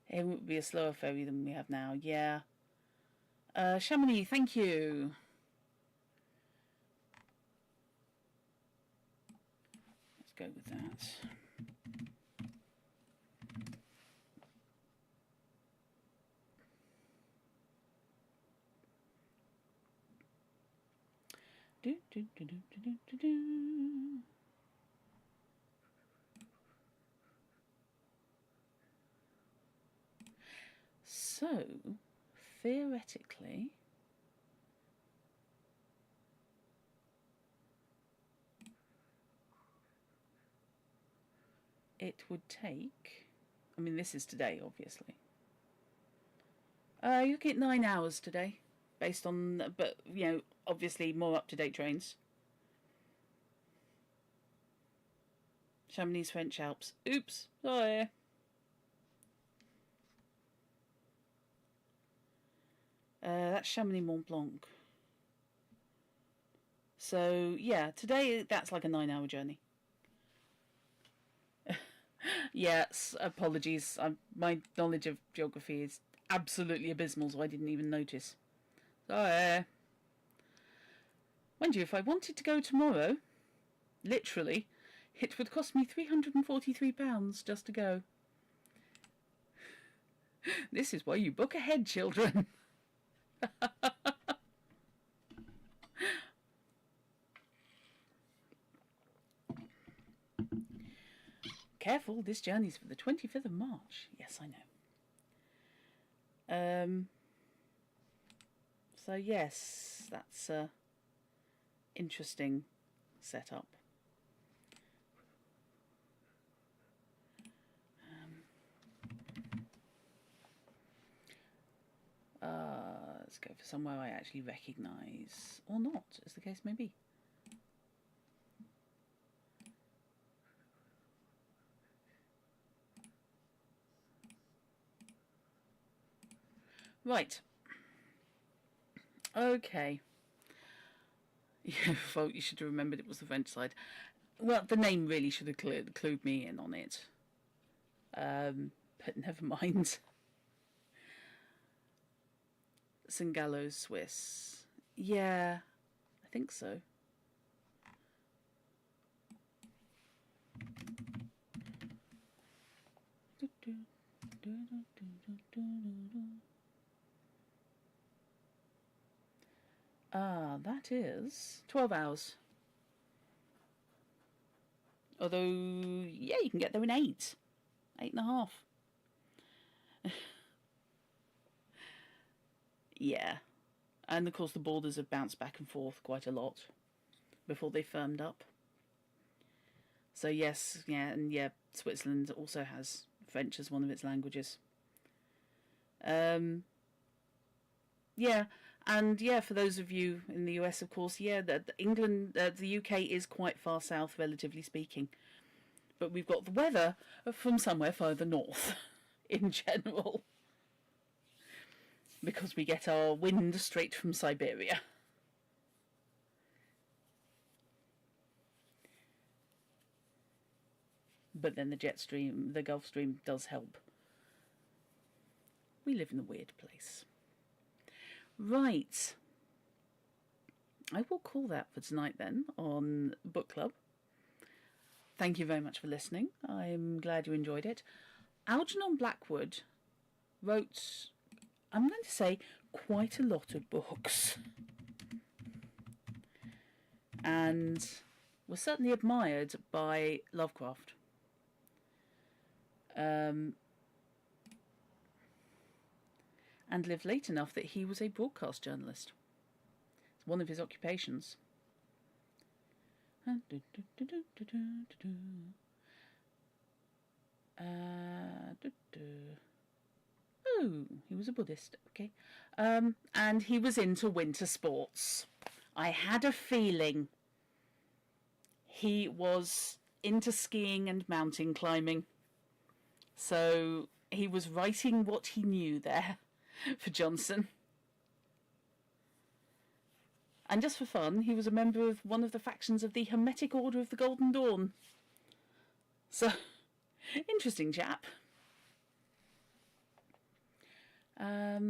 It would be a slower ferry than we have now. Yeah. Chamonix, thank you. Let's go with that. So, theoretically, it would take, I mean, this is today, obviously. You get 9 hours today, based on, but, you know, obviously more up-to-date trains. Chamonix, French Alps. Oops, sorry. That's Chamonix Mont Blanc. So, yeah, today that's like a 9-hour journey. Yes, apologies. My knowledge of geography is absolutely abysmal, so I didn't even notice. Sorry. Mind you, if I wanted to go tomorrow, literally, it would cost me £343 just to go. This is why you book ahead, children. Careful, this journey's for the 25th of March. Yes, I know. So yes, that's a interesting setup. Let's go for somewhere I actually recognise, or not, as the case may be. Right. Okay. Well, you should have remembered it was the French side. Well, the name really should have clued me in on it. But never mind. St. Gallo's, Swiss. Yeah, I think so. That is 12 hours. Although, yeah, you can get there in 8.5. Yeah. And of course the borders have bounced back and forth quite a lot before they firmed up. So yes, yeah, and yeah, Switzerland also has French as one of its languages. Yeah, and yeah, for those of you in the US, of course, yeah, England, the UK is quite far south, relatively speaking. But we've got the weather from somewhere further north, in general. Because we get our wind straight from Siberia. But then the jet stream, the Gulf Stream does help. We live in a weird place. Right. I will call that for tonight then on Book Club. Thank you very much for listening. I'm glad you enjoyed it. Algernon Blackwood wrote, I'm going to say, quite a lot of books. And was certainly admired by Lovecraft. And lived late enough that he was a broadcast journalist. It's one of his occupations. Oh, he was a Buddhist. Okay. And he was into winter sports. I had a feeling he was into skiing and mountain climbing. So he was writing what he knew there for Johnson. And just for fun, he was a member of one of the factions of the Hermetic Order of the Golden Dawn. So, interesting chap. A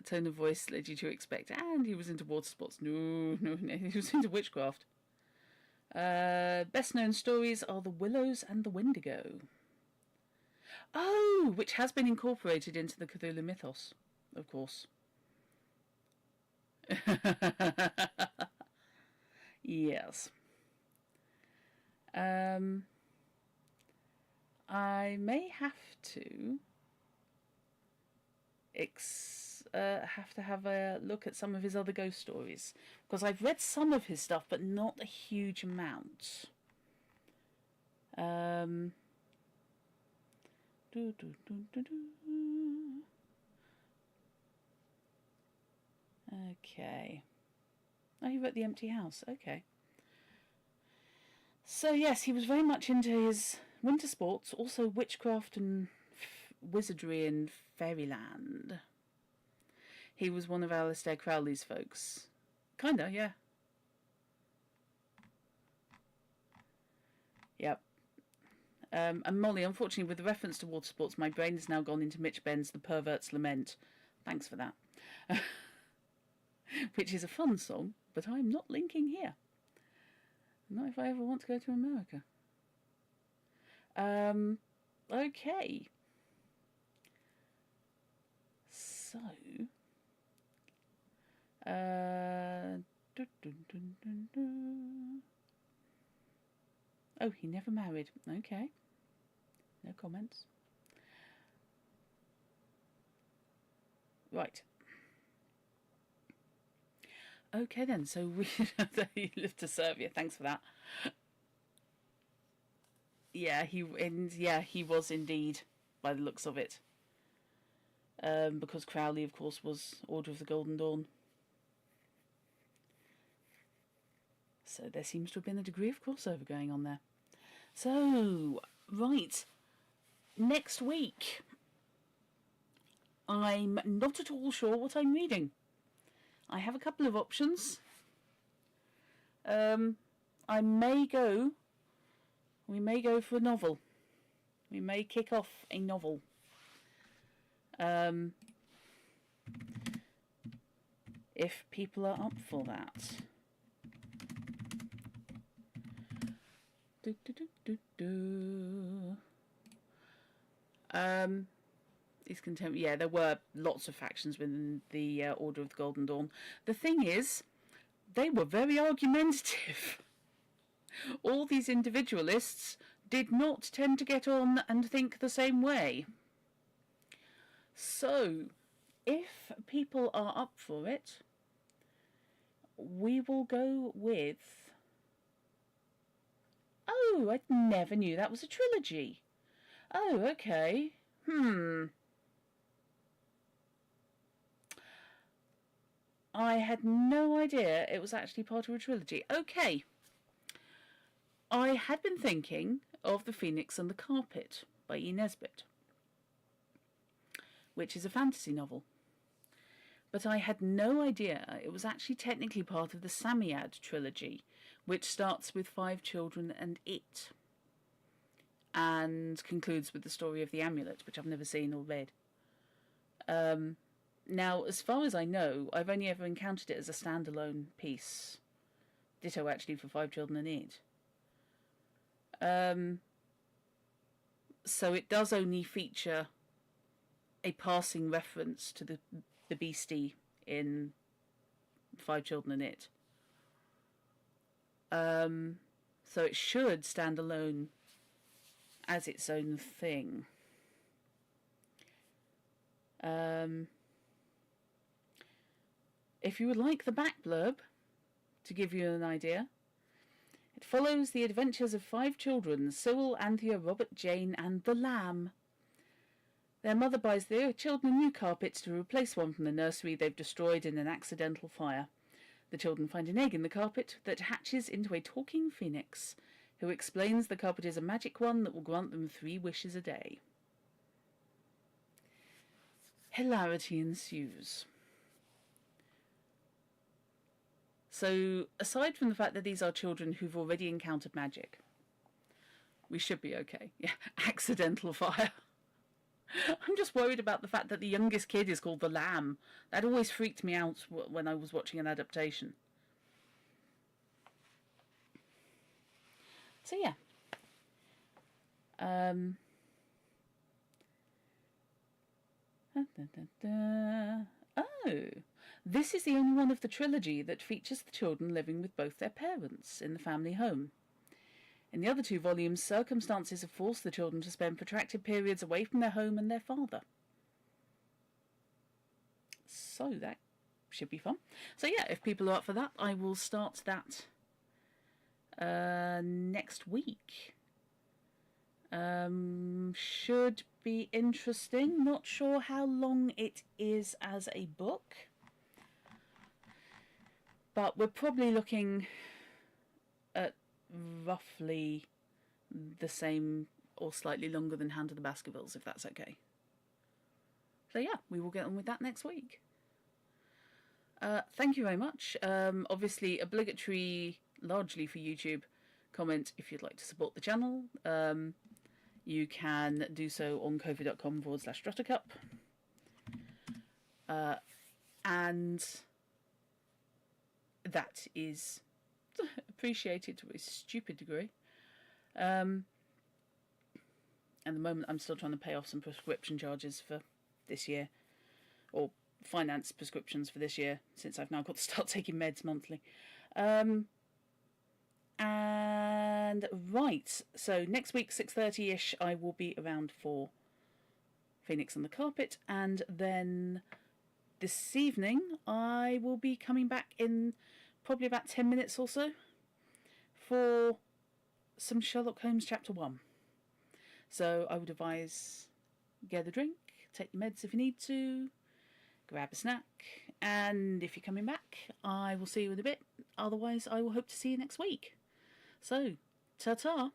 tone of voice led you to expect, and he was into water sports. No, he was into witchcraft. Best known stories are The Willows and the Wendigo. Oh, which has been incorporated into the Cthulhu mythos, of course. Yes. I may have to have a look at some of his other ghost stories, because I've read some of his stuff, but not a huge amount. Okay. Oh, he wrote The Empty House. Okay. So yes, he was very much into his winter sports, also witchcraft and wizardry in fairyland. He was one of Aleister Crowley's folks. Kinda, yeah. Yep. And Molly, unfortunately, with the reference to water sports, my brain has now gone into Mitch Benn's The Pervert's Lament. Thanks for that. Which is a fun song, but I'm not linking here. Not if I ever want to go to America. Okay. So... Oh, he never married. Okay. No comments. Right. Okay then, so we lived to serve you. Thanks for that. Yeah, he was indeed, by the looks of it. Because Crowley, of course, was Order of the Golden Dawn. So there seems to have been a degree of crossover going on there. So, right. Next week, I'm not at all sure what I'm reading. I have a couple of options. We may go for a novel. We may kick off a novel. If people are up for that. Yeah, there were lots of factions within the Order of the Golden Dawn. The thing is, they were very argumentative. All these individualists did not tend to get on and think the same way. So, if people are up for it, we will go with... Oh, I never knew that was a trilogy. Oh, okay. I had no idea it was actually part of a trilogy. Okay. I had been thinking of The Phoenix and the Carpet by E. Nesbit, which is a fantasy novel. But I had no idea it was actually technically part of the Samiad trilogy, which starts with 5 Children and It, and concludes with the story of the amulet, which I've never seen or read. Now, as far as I know, I've only ever encountered it as a standalone piece. Ditto, actually, for 5 Children and It. So it does only feature a passing reference to the beastie in 5 Children and It. So it should stand alone as its own thing. If you would like the back blurb, to give you an idea. It follows the adventures of 5 children, Cyril, Anthea, Robert, Jane, and the Lamb. Their mother buys their children a new carpet to replace one from the nursery they've destroyed in an accidental fire. The children find an egg in the carpet that hatches into a talking phoenix, who explains the carpet is a magic one that will grant them 3 wishes a day. Hilarity ensues. So, aside from the fact that these are children who've already encountered magic, we should be okay. Yeah, accidental fire. I'm just worried about the fact that the youngest kid is called the Lamb. That always freaked me out when I was watching an adaptation. So yeah. Oh, this is the only one of the trilogy that features the children living with both their parents in the family home. In the other 2 volumes, circumstances have forced the children to spend protracted periods away from their home and their father. So that should be fun. So yeah, if people are up for that, I will start that next week. Should be interesting. Not sure how long it is as a book, but we're probably looking at roughly the same or slightly longer than Hand of the Baskervilles, if that's okay. So yeah, we will get on with that next week. Thank you very much. Obviously obligatory, largely for YouTube, comment if you'd like to support the channel. You can do so on ko-fi.com/Druttercup. And that is appreciated to a stupid degree. At the moment, I'm still trying to pay off some prescription charges for this year, or finance prescriptions for this year, since I've now got to start taking meds monthly. And right, so next week, 6:30ish, I will be around for Phoenix on the Carpet, and then this evening I will be coming back in probably about 10 minutes or so for some Sherlock Holmes Chapter 1. So I would advise get a drink, take your meds if you need to, grab a snack, and if you're coming back, I will see you in a bit. Otherwise, I will hope to see you next week. So, ta-ta!